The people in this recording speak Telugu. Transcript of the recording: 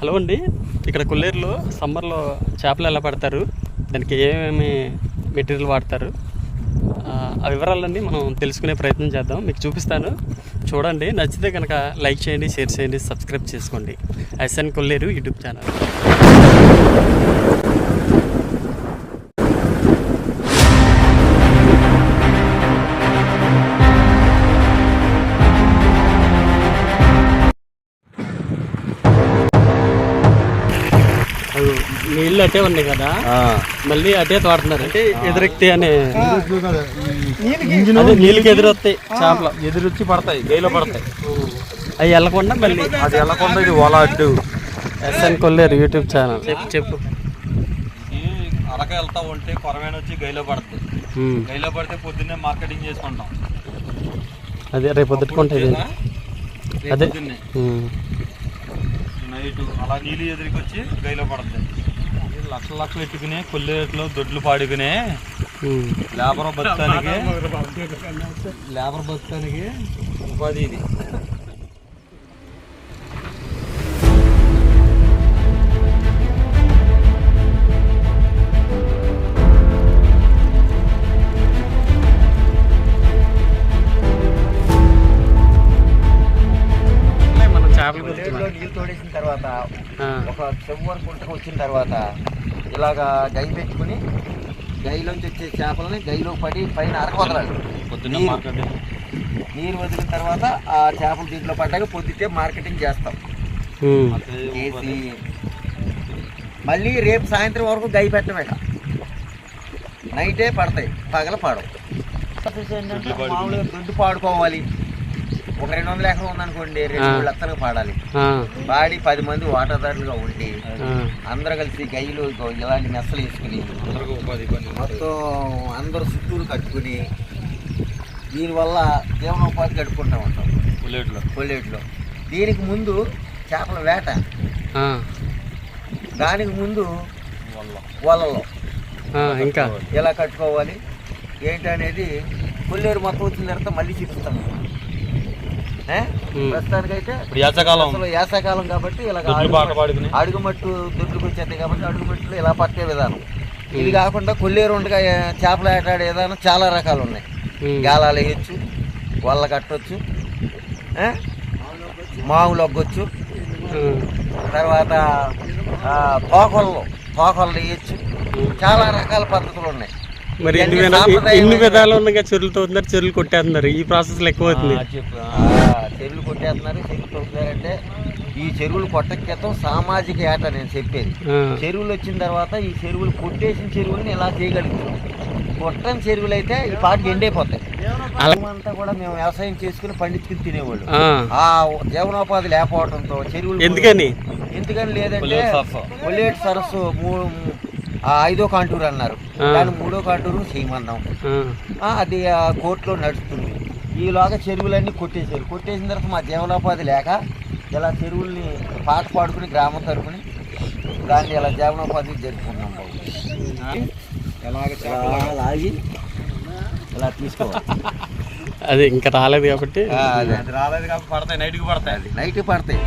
హలో అండి, ఇక్కడ కొల్లేరులో సమ్మర్లో చేపలు ఎలా పడతారు, దానికి ఏమేమి మెటీరియల్ వాడతారు, ఆ వివరాలన్నీ మనం తెలుసుకునే ప్రయత్నం చేద్దాం. మీకు చూపిస్తాను, చూడండి. నచ్చితే కనుక లైక్ చేయండి, షేర్ చేయండి, సబ్స్క్రైబ్ చేసుకోండి. ఎస్ఎన్ కొల్లేరు యూట్యూబ్ ఛానల్. నీళ్ళు అటే ఉన్నాయి కదా, మళ్ళీ అటే తోడుతున్నారు. అంటే ఎదురెక్తి అనే నీళ్ళకి ఎదురొస్తాయి చేపలు, ఎదురొచ్చి పడతాయి, గైలో పడతాయి. అవి వెళ్ళకుండా మళ్ళీ అది వెళ్ళకుండా ఇది ఓలా అడ్డు. ఎస్ఎన్ కొల్లేరు యూట్యూబ్ ఛానల్. చెప్పు. అరక వెళ్తా ఉంటే కొరమైన వచ్చి గైలో పడుతుంది. గైలో పడితే పొద్దున్నే మార్కెటింగ్ చేసుకుంటాం. అదే రేపు పొద్దుకుంటుంది. అదే నైట్ అలా నీళ్ళు ఎదురికి వచ్చి గైలో పడుతుంది. లక్షలు ఎట్టుకునే కొల్లేట్లో దొడ్లు పాడుకునే లేబర్ బతకానికి ఉపాధి ఇది. నీళ్ళు తోడేసిన తర్వాత ఒక చెవ్వరు గుంటకు వచ్చిన తర్వాత ఇలాగా గై పెట్టుకుని గైలోంచి వచ్చే చేపలని గైలో పడి పైన అరక వదలాలి. నీరు వదిలిన తర్వాత ఆ చేపలు దీంట్లో పడ్డాక పొద్దుటే మార్కెటింగ్ చేస్తాం. చేసి మళ్ళీ రేపు సాయంత్రం వరకు గై పెట్టమే, నైటే పడతాయి, పగల పాడవు. మామూలుగా దొడ్డు పాడుకోవాలి. ఒక 200 ఎకరం ఉందనుకోండి, 2 లక్షలకు పాడాలి. పాడి 10 మంది వాటాదారులుగా ఉండి అందరూ కలిసి గైలు ఇలాంటి మెස්සలు వేసుకుని మొత్తం అందరూ చుట్టూరు కట్టుకుని దీనివల్ల జీవనోపాధి గడుపుకుంటా ఉంటాం కొల్లేట్లో. దీనికి ముందు చేపల వేట, దానికి ముందు వలలో ఇంకా ఎలా కట్టుకోవాలి ఏంటనేది కొల్లేరు మొత్తం వచ్చిన తర్వాత మళ్ళీ చూపిస్తాం. ప్రస్తుతానికైతే యాసకాలం కాబట్టి ఇలా అడుగుమట్టు దొడ్లకు వచ్చేస్తాయి కాబట్టి అడుగుమట్టులు ఇలా పట్టే విధానం. ఇది కాకుండా కొల్లేరు ఉండగా చేపల వేటాడే విధానం చాలా రకాలు ఉన్నాయి. గాలాలు వేయచ్చు, వల్ల కట్టవచ్చు, మావులు ఒగ్గొచ్చు, తర్వాత తోకళ్ళు వేయచ్చు. చాలా రకాల పద్ధతులు ఉన్నాయి. మరి ఎన్ని విధాలు ఉన్నాయి. చెరువులు తోతున్నారు, చెరువులు కొట్టేస్తున్నారు. ఈ ప్రాసెస్ ఎక్కువ అవుతుంది. చెరువులు కొట్టేస్తున్నారు, చెరువులు తోతున్నారంటే ఈ చెరువులు కొట్టకేతం సామాజిక ఏట నేను చెప్పేది. చెరువులు వచ్చిన తర్వాత ఈ చెరువులు కొట్టేసిన చెరువుల్ని ఇలా చేయగలుగుతున్నాం. కొట్టని చెరువులు అయితే ఈ పాటికి ఎండైపోతాయి. అంతా కూడా మేము వ్యవసాయం చేసుకుని పండించుకుని తినేవాళ్ళు. ఆ జీవనోపాధి లేకపోవడంతో చెరువులు ఎందుకని లేదంటే కొల్లేరు సరస్సు 5వ కాంటూరు అన్నారు, దాన్ని 3వ కాంటూరు చేయమన్నాం. అది కోర్టులో నడుస్తుంది. ఈలోగా చెరువులన్నీ కొట్టేసిన తర్వాత మా జీవనోపాధి లేక ఇలా చెరువుల్ని పాట పాడుకుని గ్రామం తరపుని దాన్ని ఇలా జీవనోపాధి జరుపుకున్నాం. లాగి ఇలా తీసుకోవాలి. అది ఇంకా రాలేదు కాబట్టి పడతాయి, నైట్కి పడతాయి.